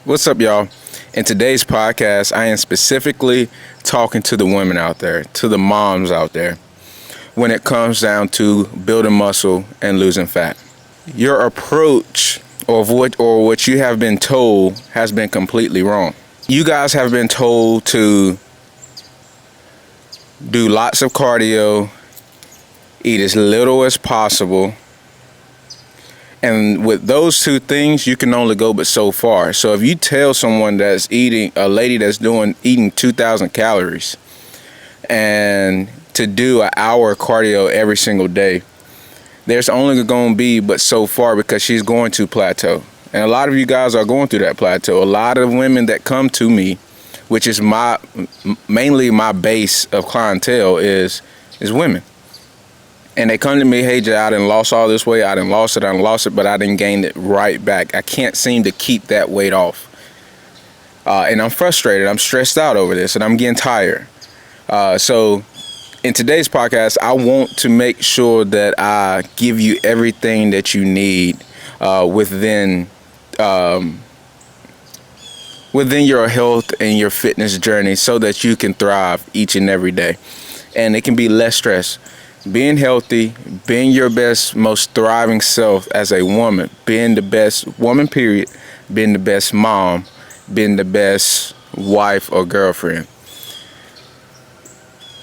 What's up, y'all? In today's podcast, I am specifically talking to the women out there, to the moms out there, when it comes down to building muscle and losing fat. Your approach of what you have been told has been completely wrong. You guys have been told to do lots of cardio, eat as little as possible. And with those two things, you can only go but so far. So if you tell someone that's a lady that's eating 2,000 calories and to do an hour cardio every single day, there's only going to be but so far because she's going to plateau. And a lot of you guys are going through that plateau. A lot of women that come to me, which is mainly my base of clientele, is women. And they come to me, hey, Jay, I done lost all this weight. I done lost it, but I done gained it right back. I can't seem to keep that weight off. And I'm frustrated. I'm stressed out over this, and I'm getting tired. So in today's podcast, I want to make sure that I give you everything that you need within your health and your fitness journey so that you can thrive each and every day. And it can be less stress. Being healthy, being your best, most thriving self as a woman, being the best woman, period, being the best mom, being the best wife or girlfriend.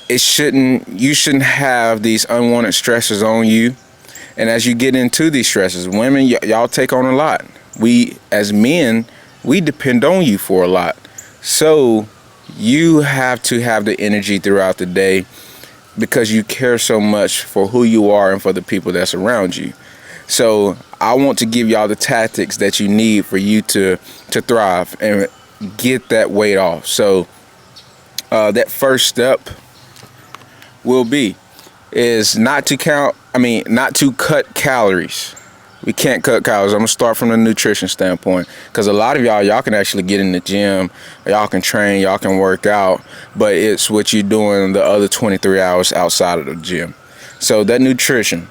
You shouldn't have these unwanted stresses on you. And as you get into these stresses, women, y'all take on a lot. We, as men, we depend on you for a lot. So you have to have the energy throughout the day, because you care so much for who you are and for the people that's around you. So I want to give y'all the tactics that you need for you to thrive and get that weight off. So that first step is not to cut calories. We can't cut calories. I'm going to start from the nutrition standpoint, because a lot of y'all can actually get in the gym, y'all can train, y'all can work out, but it's what you're doing the other 23 hours outside of the gym. So that nutrition,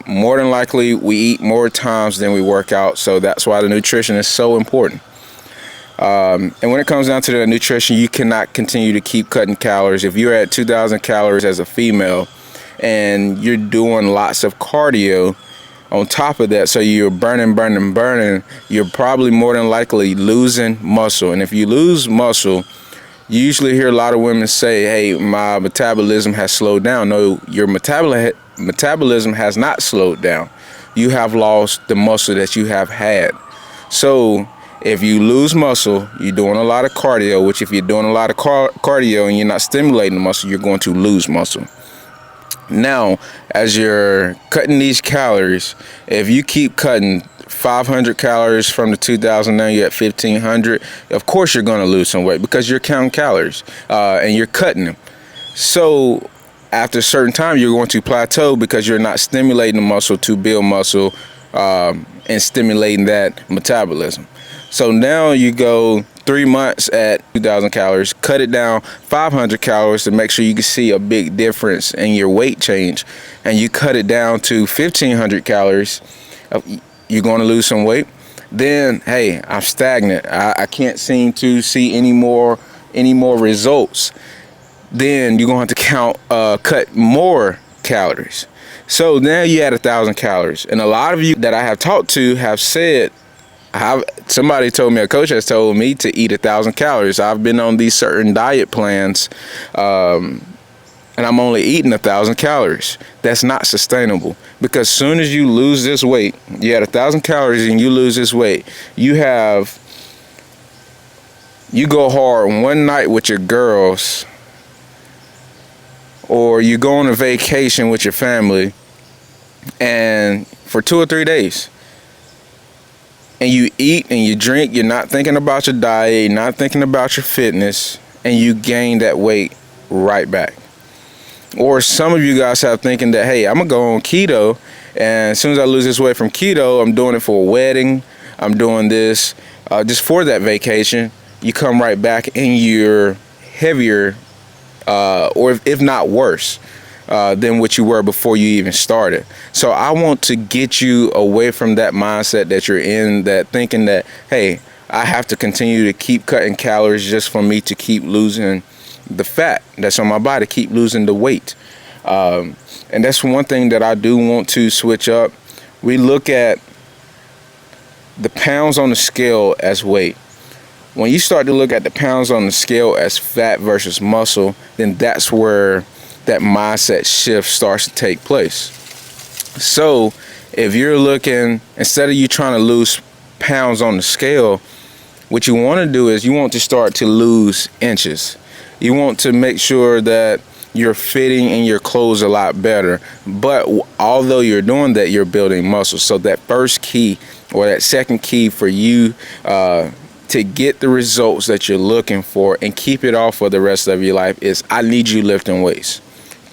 more than likely we eat more times than we work out, so that's why the nutrition is so important. And when it comes down to the nutrition, you cannot continue to keep cutting calories. If you're at 2,000 calories as a female and you're doing lots of cardio on top of that, so you're burning, you're probably more than likely losing muscle. And if you lose muscle, you usually hear a lot of women say, hey, my metabolism has slowed down. No, your metabolism has not slowed down. You have lost the muscle that you have had. So if you lose muscle, you're doing a lot of cardio, which if you're doing a lot of cardio and you're not stimulating the muscle, you're going to lose muscle. Now, as you're cutting these calories, if you keep cutting 500 calories from the 2,000, now you're at 1,500, of course you're going to lose some weight because you're counting calories and you're cutting them. So after a certain time, you're going to plateau because you're not stimulating the muscle to build muscle and stimulating that metabolism. So now you go 3 months at 2,000 calories, cut it down 500 calories to make sure you can see a big difference in your weight change, and you cut it down to 1,500 calories, you're going to lose some weight. Then, hey, I'm stagnant. I can't seem to see any more results. Then you're going to have to cut more calories. So now you had 1,000 calories. And a lot of you that I have talked to have said, somebody told me, a coach has told me to eat 1,000 calories. I've been on these certain diet plans, and I'm only eating 1,000 calories. That's not sustainable, because as soon as you lose this weight, you had 1,000 calories and you lose this weight, you go hard one night with your girls, or you go on a vacation with your family, and for 2 or 3 days, and you eat and you drink, you're not thinking about your diet, you're not thinking about your fitness, and you gain that weight right back. Or some of you guys have thinking that, hey, I'm going to go on keto, and as soon as I lose this weight from keto, I'm doing it for a wedding, I'm doing this just for that vacation. You come right back and you're heavier, or if not worse, than what you were before you even started. So I want to get you away from that mindset that you're in, that thinking that, hey, I have to continue to keep cutting calories just for me to keep losing the fat that's on my body, keep losing the weight. And that's one thing that I do want to switch up. We look at the pounds on the scale as weight. When you start to look at the pounds on the scale as fat versus muscle, then that's where that mindset shift starts to take place. So if you're looking, instead of you trying to lose pounds on the scale, what you want to do is you want to start to lose inches. You want to make sure that you're fitting in your clothes a lot better. But although you're doing that, you're building muscle. So that first key or that second key for you to get the results that you're looking for and keep it off for the rest of your life is I need you lifting weights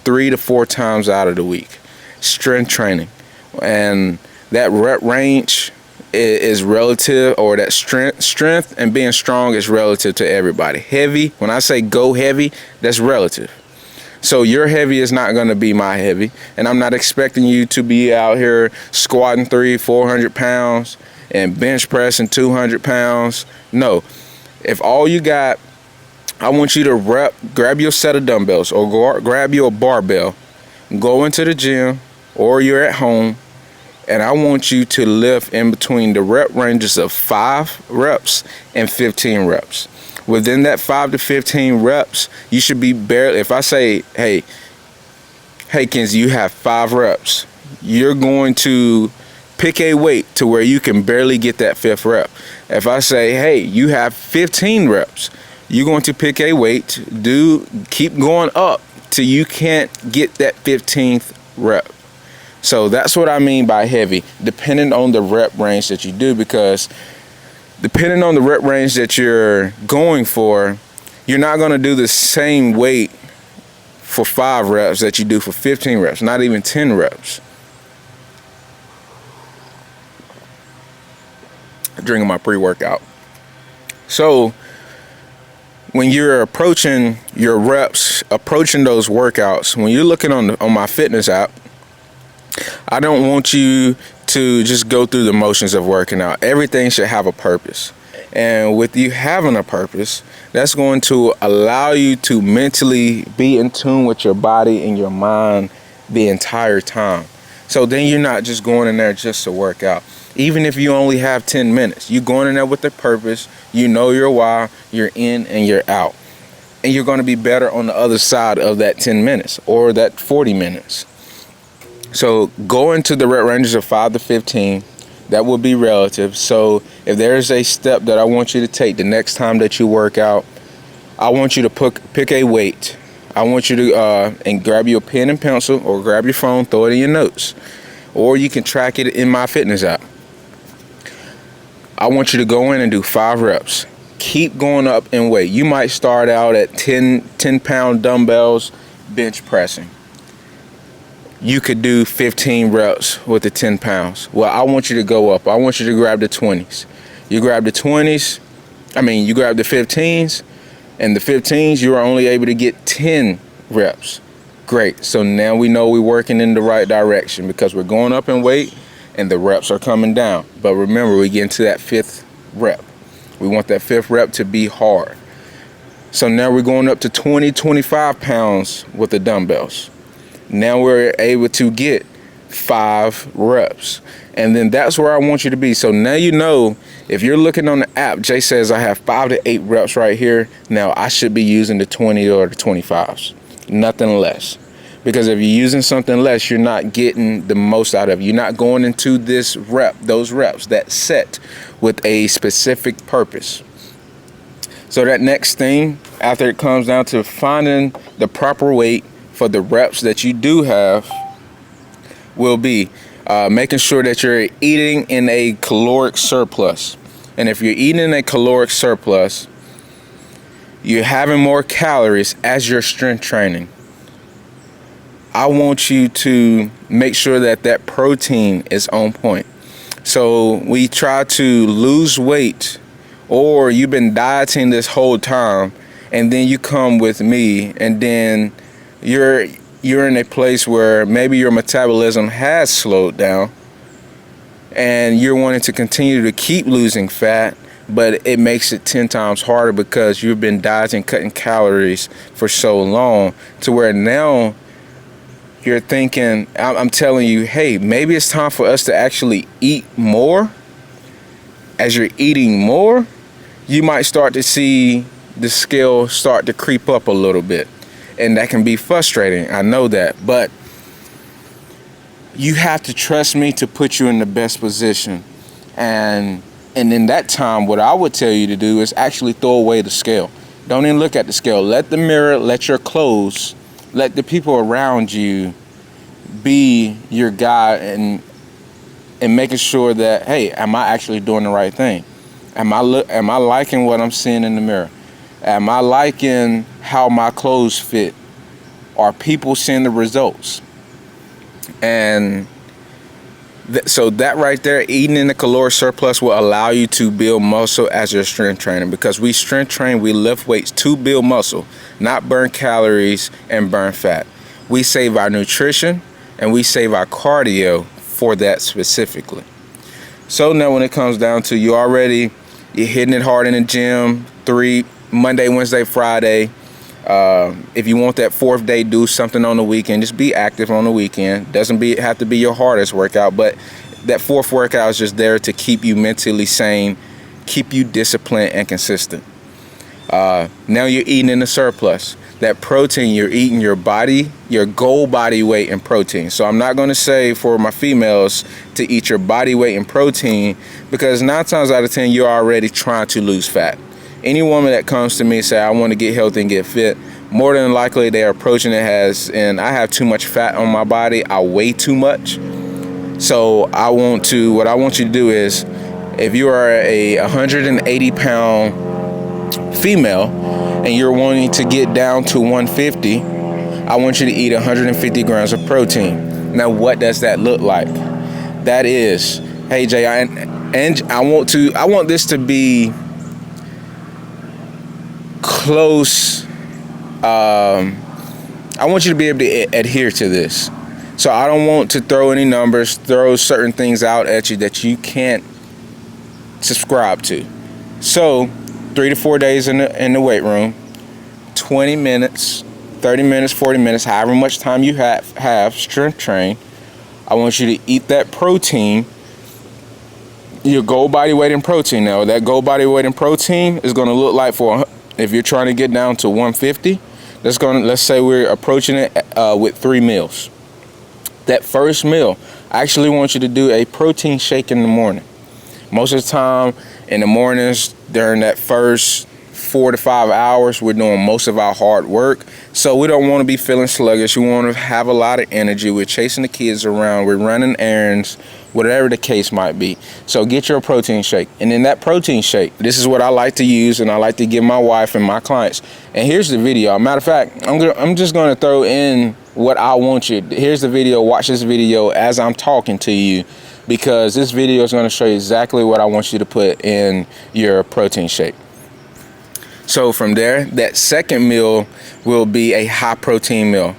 3 to 4 times out of the week. Strength training. And that rep range is relative, or that strength and being strong is relative to everybody. Heavy, when I say go heavy, that's relative. So your heavy is not going to be my heavy, and I'm not expecting you to be out here squatting 300-400 pounds and bench pressing 200 pounds. No, if all you got, I want you to grab your set of dumbbells or grab your barbell, go into the gym or you're at home, and I want you to lift in between the rep ranges of 5 reps and 15 reps. Within that 5 to 15 reps, you should be barely, if I say, hey, Kenzie, you have 5 reps, you're going to pick a weight to where you can barely get that 5th rep. If I say, hey, you have 15 reps, you're going to pick a weight, keep going up till you can't get that 15th rep. So that's what I mean by heavy, depending on the rep range that you do, because depending on the rep range that you're going for, you're not going to do the same weight for 5 reps that you do for 15 reps, not even 10 reps. Drinking my pre-workout. So when you're approaching your reps, approaching those workouts, when you're looking on my fitness app, I don't want you to just go through the motions of working out. Everything should have a purpose. And with you having a purpose, that's going to allow you to mentally be in tune with your body and your mind the entire time. So then you're not just going in there just to work out. Even if you only have 10 minutes, you're going in there with a purpose. You know your why, you're in and you're out. And you're going to be better on the other side of that 10 minutes or that 40 minutes. So go into the rep ranges of 5 to 15. That will be relative. So if there's a step that I want you to take the next time that you work out, I want you to pick a weight. I want you to and grab your pen and pencil or grab your phone, throw it in your notes. Or you can track it in my fitness app. I want you to go in and do 5 reps. Keep going up in weight. You might start out at 10-pound dumbbells bench pressing. You could do 15 reps with the 10 pounds. Well, I want you to go up. I want you to grab the 20s. You grab the 20s, you grab the 15s, and the 15s, you are only able to get 10 reps. Great. So now we know we're working in the right direction because we're going up in weight and the reps are coming down. But remember, we get into that 5th rep. We want that 5th rep to be hard. So now we're going up to 20-25 pounds with the dumbbells. Now we're able to get 5 reps. And then that's where I want you to be. So now you know, if you're looking on the app, Jay says I have 5 to 8 reps right here. Now I should be using the 20 or the 25s, nothing less. Because if you're using something less, you're not getting the most out of it. You're not going into those reps, that set with a specific purpose. So that next thing, after it comes down to finding the proper weight for the reps that you do have, will be making sure that you're eating in a caloric surplus. And if you're eating in a caloric surplus, you're having more calories as you're strength training. I want you to make sure that protein is on point. So we try to lose weight, or you've been dieting this whole time, and then you come with me, and then you're in a place where maybe your metabolism has slowed down and you're wanting to continue to keep losing fat, but it makes it 10 times harder because you've been dieting, cutting calories for so long, to where now you're thinking, I'm telling you, hey, maybe it's time for us to actually eat more. As you're eating more, you might start to see the scale start to creep up a little bit. And that can be frustrating. I know that. But you have to trust me to put you in the best position. And in that time, what I would tell you to do is actually throw away the scale. Don't even look at the scale. Let the mirror, let your clothes, let the people around you be your guide and making sure that, hey, am I actually doing the right thing? Am I liking what I'm seeing in the mirror? Am I liking how my clothes fit? Are people seeing the results? And so that right there, eating in the caloric surplus will allow you to build muscle as you're strength training, because we strength train, we lift weights to build muscle, not burn calories and burn fat. We save our nutrition and we save our cardio for that specifically. So now when it comes down to you're hitting it hard in the gym, Monday, Wednesday, Friday. If you want that fourth day, do something on the weekend. Just be active on the weekend. Doesn't have to be your hardest workout, but that fourth workout is just there to keep you mentally sane, keep you disciplined and consistent. Now you're eating in the surplus. That protein, you're eating your goal body weight in protein. So I'm not going to say for my females to eat your body weight in protein, because 9 times out of 10, you're already trying to lose fat. Any woman that comes to me and say, I want to get healthy and get fit, more than likely they're approaching it and I have too much fat on my body. I weigh too much. So what I want you to do is, if you are a 180 pound female and you're wanting to get down to 150, I want you to eat 150 grams of protein. Now, what does that look like? That is, hey Jay, I want this to be close. I want you to be able to adhere to this. So I don't want to throw any numbers, throw certain things out at you that you can't subscribe to. So 3 to 4 days in the weight room, 20 minutes, 30 minutes, 40 minutes, however much time you have strength train. I want you to eat that protein, your goal body weight in protein. Now that goal body weight in protein is going to look like, if you're trying to get down to 150, let's say we're approaching it with 3 meals. That first meal, I actually want you to do a protein shake in the morning. Most of the time in the mornings, during that first 4 to 5 hours, we're doing most of our hard work. So we don't want to be feeling sluggish. We want to have a lot of energy. We're chasing the kids around. We're running errands, whatever the case might be. So get your protein shake. And in that protein shake, this is what I like to use, and I like to give my wife and my clients. And here's the video. Matter of fact, I'm just going to throw in what I want you. Here's the video. Watch this video as I'm talking to you, because this video is going to show you exactly what I want you to put in your protein shake. So from there, that second meal will be a high protein meal.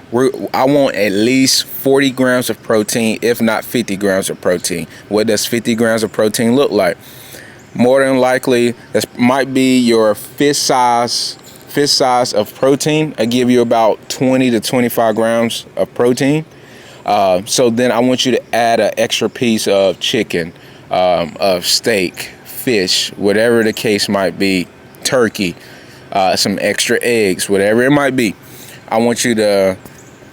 I want at least 40 grams of protein, if not 50 grams of protein. What does 50 grams of protein look like? More than likely, this might be your fist size of protein. I give you about 20 to 25 grams of protein. So then I want you to add an extra piece of chicken, of steak, fish, whatever the case might be, turkey, some extra eggs, whatever it might be. I want you to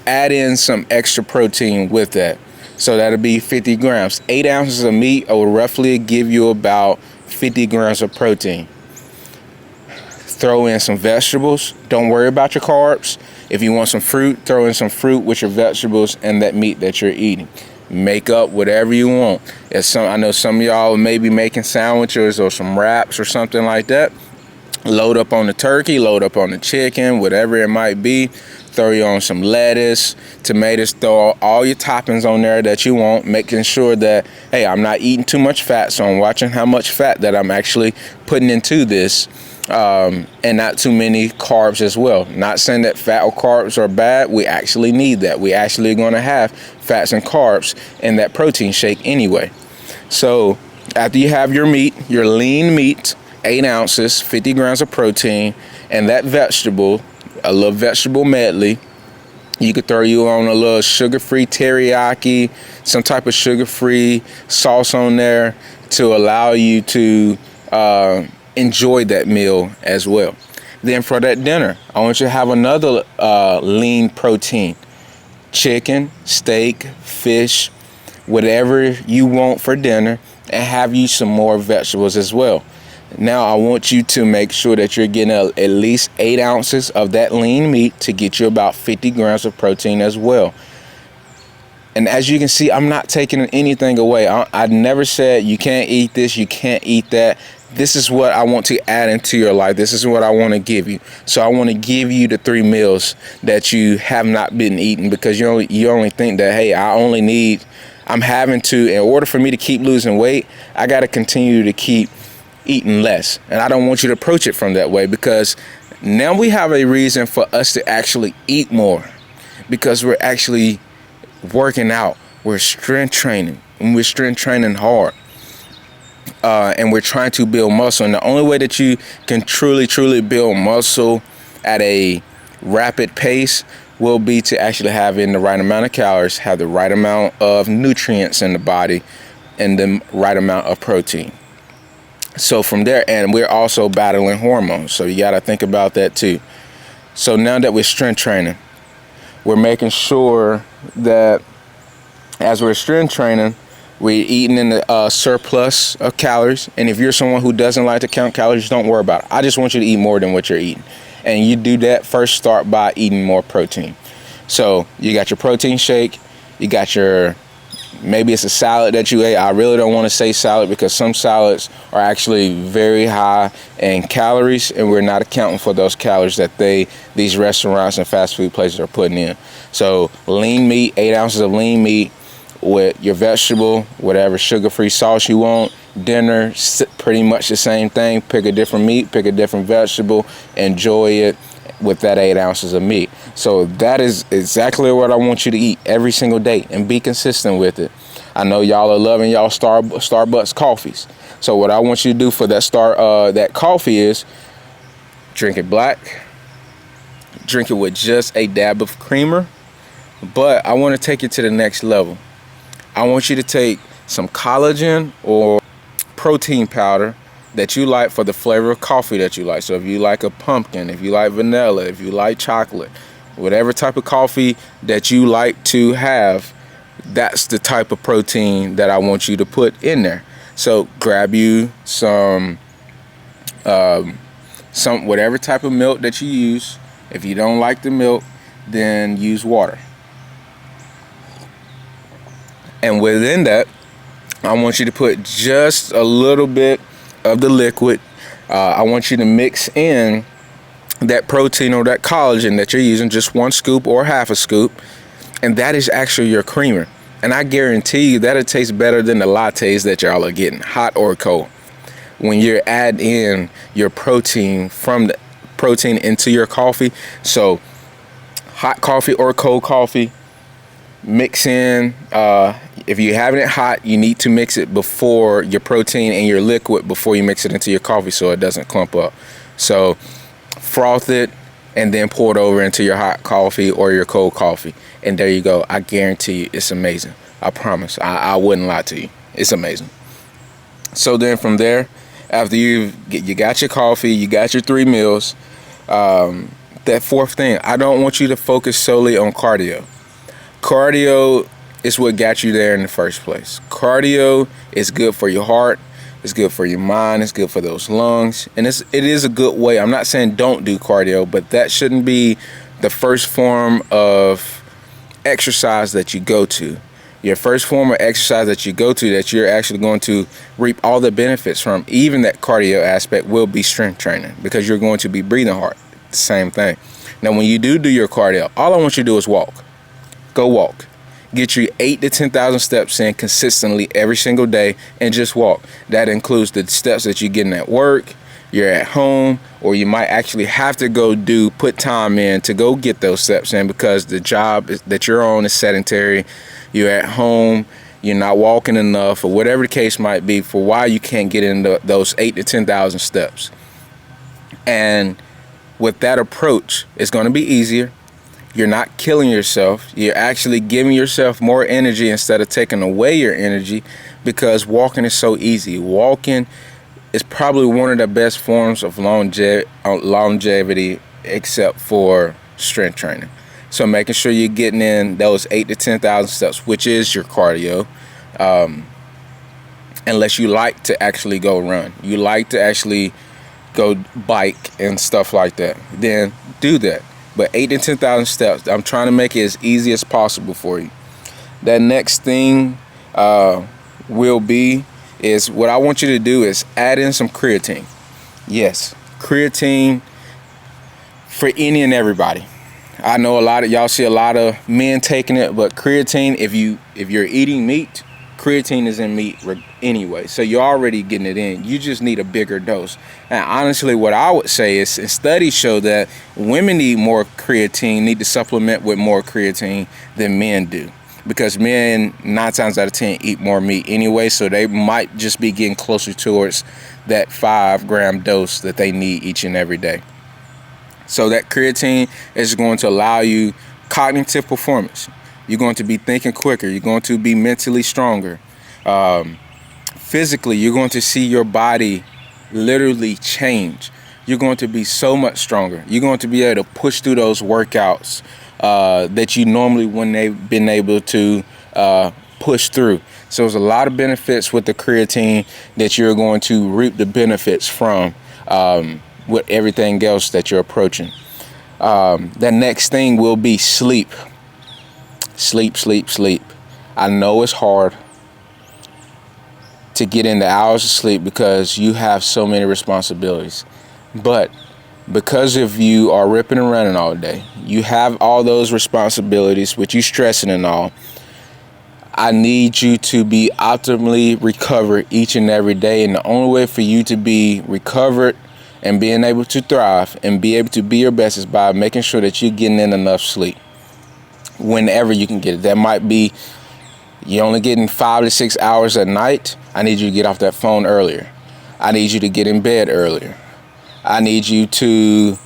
add in some extra protein with that. So that'll be 50 grams. 8 ounces of meat will roughly give you about 50 grams of protein. Throw in some vegetables. Don't worry about your carbs. If you want some fruit, throw in some fruit with your vegetables and that meat that you're eating. Make up whatever you want. I know some of y'all may be making sandwiches or some wraps or something like that. Load up on the turkey, load up on the chicken, whatever it might be. Throw you on some lettuce, tomatoes, throw all your toppings on there that you want, making sure that, hey, I'm not eating too much fat, so I'm watching how much fat that I'm actually putting into this, and not too many carbs as well. Not saying that fat or carbs are bad. We actually need that. We actually going to have fats and carbs in that protein shake anyway. So after you have your meat, your lean meat, 8 ounces, 50 grams of protein, and that vegetable, a little vegetable medley. You could throw you on a little sugar-free teriyaki, some type of sugar-free sauce on there to allow you to enjoy that meal as well. Then for that dinner, I want you to have another lean protein. Chicken, steak, fish, whatever you want for dinner, and have you some more vegetables as well. Now I want you to make sure that you're getting at least 8 ounces of that lean meat to get you about 50 grams of protein as well. And as you can see, I'm not taking anything away. I never said you can't eat this, you can't eat that. This is what I want to add into your life. This is what I want to give you. So I want to give you the 3 meals that you have not been eating, because you only think that, hey, I'm having to, in order for me to keep losing weight, I got to continue to keep eating less. And I don't want you to approach it from that way, because now we have a reason for us to actually eat more, because we're actually working out, we're strength training, and we're strength training hard, and we're trying to build muscle. And the only way that you can truly build muscle at a rapid pace will be to actually have in the right amount of calories, have the right amount of nutrients in the body, and the right amount of protein. So from there, and we're also battling hormones, so you got to think about that too. So now that we're strength training, we're making sure that as we're strength training, we're eating in the surplus of calories. And if you're someone who doesn't like to count calories, don't worry about it. I just want you to eat more than what you're eating. And you do that, first start by eating more protein. So you got your protein shake, you got your, maybe it's a salad that you ate. I really don't want to say salad, because some salads are actually very high in calories, and we're not accounting for those calories that these restaurants and fast food places are putting in. So lean meat, 8 ounces of lean meat with your vegetable, whatever sugar-free sauce you want. Dinner, pretty much the same thing. Pick a different meat, pick a different vegetable, enjoy it with that 8 ounces of meat. So that is exactly what I want you to eat every single day, and be consistent with it. I know y'all are loving y'all Starbucks coffees. So what I want you to do for that coffee is drink it black, drink it with just a dab of creamer. But I want to take it to the next level. I want you to take some collagen or protein powder that you like for the flavor of coffee that you like. So if you like a pumpkin, if you like vanilla, if you like chocolate, whatever type of coffee that you like to have, that's the type of protein that I want you to put in there. So grab you some whatever type of milk that you use. If you don't like the milk, then use water. And within that, I want you to put just a little bit of the liquid. I want you to mix in that protein or that collagen that you're using, just 1 scoop or half a scoop, and that is actually your creamer. And I guarantee you that it tastes better than the lattes that y'all are getting, hot or cold. When you're adding in your protein from the protein into your coffee, so hot coffee or cold coffee, mix in, if you're having it hot, you need to mix it before your protein and your liquid, before you mix it into your coffee, so it doesn't clump up. So froth it and then pour it over into your hot coffee or your cold coffee, and there you go. I guarantee you it's amazing. I promise. I wouldn't lie to you. It's amazing. So then from there, after you got your coffee, you got your 3 meals, that fourth thing, I don't want you to focus solely on cardio. Cardio is what got you there in the first place. Cardio is good for your heart, it's good for your mind, it's good for those lungs, and it is a good way. I'm not saying don't do cardio, but that shouldn't be the first form of exercise that you go to. Your first form of exercise that you go to, that you're actually going to reap all the benefits from, even that cardio aspect, will be strength training, because you're going to be breathing hard. Same thing. Now, when you do your cardio, all I want you to do is walk. Go walk. Get you 8,000 to 10,000 steps in consistently every single day, and just walk. That includes the steps that you're getting at work, you're at home, or you might actually have to put time in to go get those steps in, because the job that you're on is sedentary. You're at home you're not walking enough, or whatever the case might be for why you can't get into those 8 to 10,000 steps. And with that approach, it's going to be easier. You're not killing yourself. You're actually giving yourself more energy instead of taking away your energy, because walking is so easy. Walking is probably one of the best forms of longevity except for strength training. So making sure you're getting in those 8 to 10,000 steps, which is your cardio, unless you like to actually go run. You like to actually go bike and stuff like that, then do that. But 8 to 10,000 steps, I'm trying to make it as easy as possible for you. That next thing is what I want you to do is add in some creatine. Yes, creatine for any and everybody. I know a lot of y'all see a lot of men taking it, but creatine, if you're eating meat, creatine is in meat anyway, so you're already getting it in. You just need a bigger dose. And honestly, what I would say is, studies show that women need to supplement with more creatine than men do, because men 9 times out of 10 eat more meat anyway, so they might just be getting closer towards that 5-gram dose that they need each and every day. So that creatine is going to allow you cognitive performance. You're going to be thinking quicker. You're going to be mentally stronger. Physically, you're going to see your body literally change. You're going to be so much stronger. You're going to be able to push through those workouts that you normally wouldn't have been able to push through. So there's a lot of benefits with the creatine that you're going to reap the benefits from with everything else that you're approaching. The next thing will be sleep. Sleep. I know it's hard to get into hours of sleep because you have so many responsibilities. But because if you are ripping and running all day, you have all those responsibilities, with you stressing and all, I need you to be optimally recovered each and every day. And the only way for you to be recovered and being able to thrive and be able to be your best is by making sure that you're getting in enough sleep whenever you can get it. That might be you're only getting 5 to 6 hours at night. I need you to get off that phone earlier. I need you to get in bed earlier. I need you to,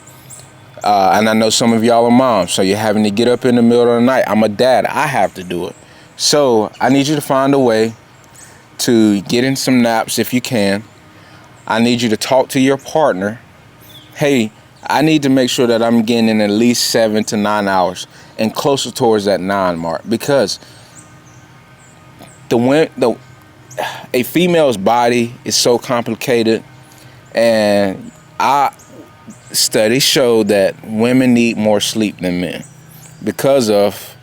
and I know some of y'all are moms, so you're having to get up in the middle of the night. I'm a dad. I have to do it. So I need you to find a way to get in some naps if you can. I need you to talk to your partner. Hey, I need to make sure that I'm getting in at least 7 to 9 hours and closer towards that 9 mark, because a female's body is so complicated, and studies show that women need more sleep than men because of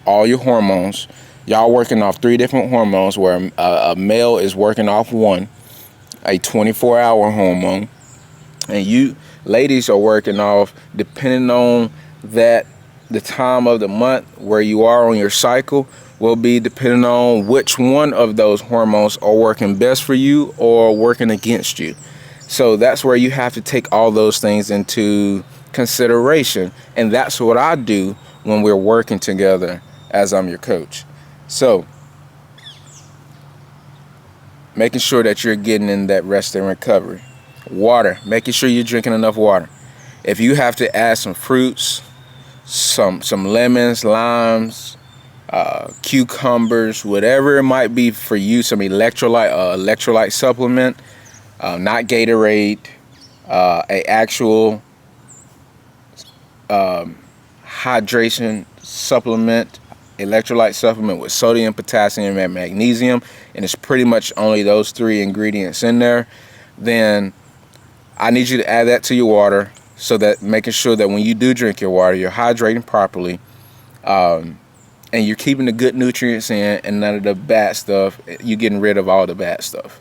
all your hormones. Y'all working off 3 different hormones, where a male is working off one, a 24-hour hormone, and you ladies are working off, depending on that, the time of the month where you are on your cycle will be depending on which one of those hormones are working best for you or working against you. So that's where you have to take all those things into consideration, and that's what I do when we're working together as I'm your coach. So making sure that you're getting in that rest and recovery. Water, making sure you're drinking enough water. If you have to add some fruits, some lemons, limes, cucumbers, whatever it might be for you, some electrolyte supplement, not Gatorade, a actual hydration supplement, electrolyte supplement with sodium, potassium, and magnesium, and it's pretty much only those 3 ingredients in there, then I need you to add that to your water, so that making sure that when you do drink your water, you're hydrating properly, and you're keeping the good nutrients in and none of the bad stuff. You're getting rid of all the bad stuff.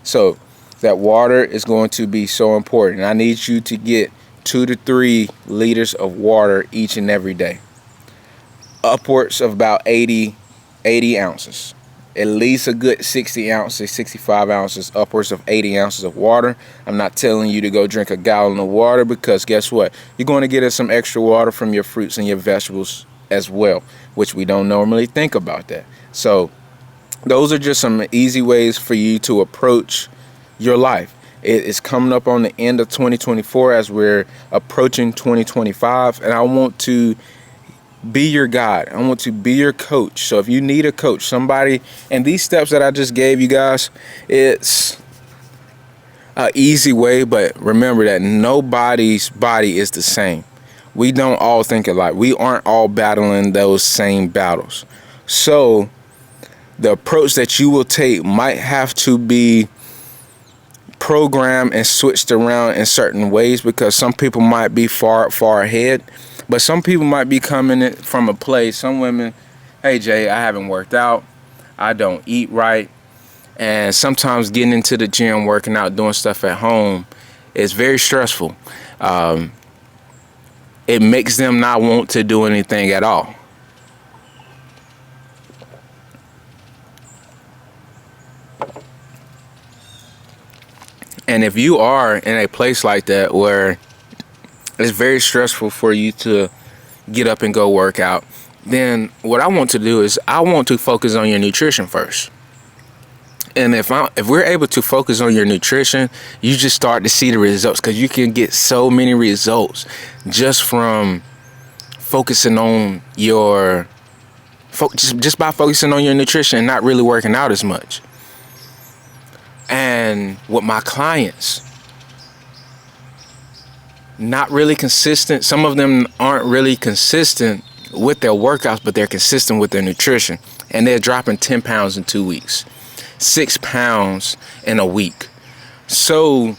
So that water is going to be so important. I need you to get 2 to 3 liters of water each and every day, upwards of about 80 ounces. At least a good 60 ounces, 65 ounces, upwards of 80 ounces of water. I'm not telling you to go drink a gallon of water, because guess what? You're going to get in some extra water from your fruits and your vegetables as well, which we don't normally think about that. So those are just some easy ways for you to approach your life. It is coming up on the end of 2024 as we're approaching 2025, and I want to be your guide. I want to be your coach. So if you need a coach, somebody, and these steps that I just gave you guys, it's an easy way, but remember that nobody's body is the same. We don't all think alike. We aren't all battling those same battles. So the approach that you will take might have to be programmed and switched around in certain ways, because some people might be far ahead, but some people might be coming in from a place. Some women, hey Jay, I haven't worked out, I don't eat right, and sometimes getting into the gym, working out, doing stuff at home is very stressful. It makes them not want to do anything at all. And if you are in a place like that where it's very stressful for you to get up and go work out, then what I want to do is I want to focus on your nutrition first. And if we're able to focus on your nutrition, you just start to see the results, because you can get so many results just from focusing on just by focusing on your nutrition and not really working out as much. And with my clients, not really consistent. Some of them aren't really consistent with their workouts, but they're consistent with their nutrition. And they're dropping 10 pounds in 2 weeks, 6 pounds in a week. So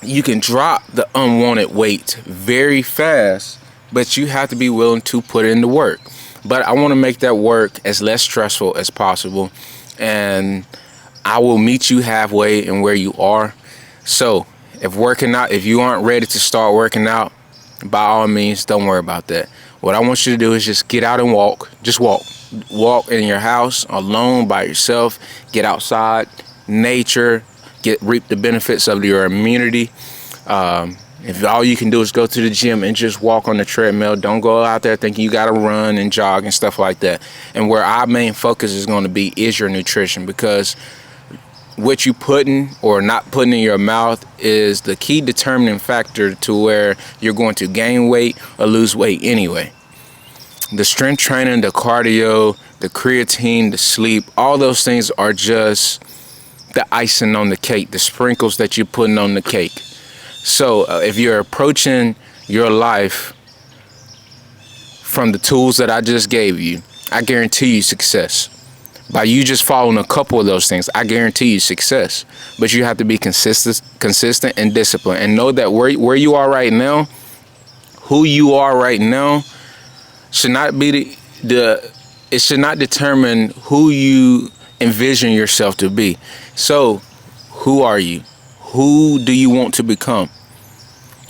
you can drop the unwanted weight very fast, but you have to be willing to put in the work. But I want to make that work as less stressful as possible. And I will meet you halfway in where you are. So if you aren't ready to start working out, by all means, don't worry about that. What I want you to do is just get out and walk. Just walk. Walk in your house alone by yourself. Get outside, nature, reap the benefits of your immunity. If all you can do is go to the gym and just walk on the treadmill, don't go out there thinking you got to run and jog and stuff like that. And where our main focus is going to be is your nutrition, because what you putting or not putting in your mouth is the key determining factor to where you're going to gain weight or lose weight anyway. The strength training, the cardio, the creatine, the sleep, all those things are just the icing on the cake, the sprinkles that you're putting on the cake. So if you're approaching your life from the tools that I just gave you, I guarantee you success. By you just following a couple of those things, I guarantee you success. But you have to be consistent and disciplined, and know that where you are right now, who you are right now, should not be it should not determine who you envision yourself to be. So, who are you? Who do you want to become?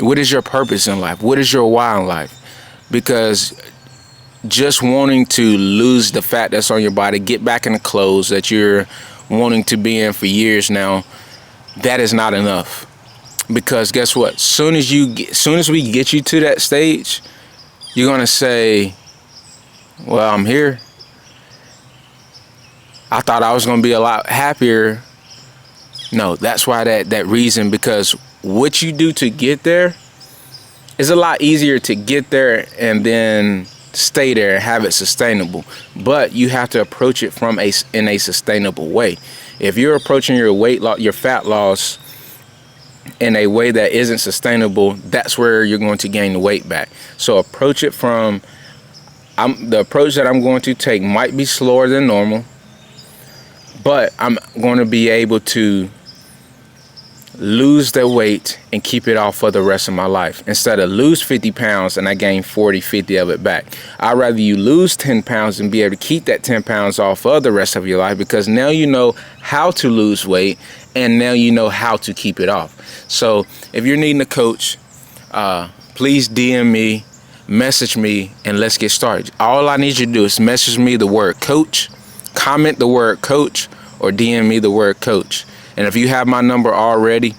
What is your purpose in life? What is your why in life? Because just wanting to lose the fat that's on your body, get back in the clothes that you're wanting to be in for years now, that is not enough. Because guess what? Soon as we get you to that stage, you're gonna say, well, I'm here. I thought I was gonna be a lot happier. No, that's why that reason, because what you do to get there is a lot easier to get there and then stay there and have it sustainable. But you have to approach it in a sustainable way. If you're approaching your weight loss, your fat loss, in a way that isn't sustainable, that's where you're going to gain the weight back. So approach it from the approach that I'm going to take might be slower than normal, but I'm going to be able to lose the weight and keep it off for the rest of my life. Instead of lose 50 pounds and I gain 40, 50 of it back. I'd rather you lose 10 pounds and be able to keep that 10 pounds off for the rest of your life, because now you know how to lose weight and now you know how to keep it off. So if you're needing a coach, please DM me, message me, and let's get started. All I need you to do is message me the word coach, comment the word coach, or DM me the word coach. And if you have my number already,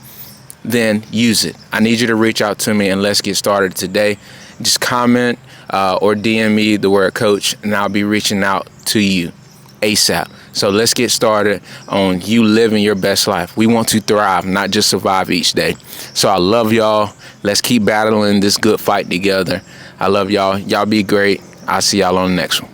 then use it. I need you to reach out to me and let's get started today. Just comment or DM me the word coach, and I'll be reaching out to you. ASAP. So let's get started on you living your best life. We want to thrive, not just survive each day. So I love y'all. Let's keep battling this good fight together. I love y'all. Y'all be great. I'll see y'all on the next one.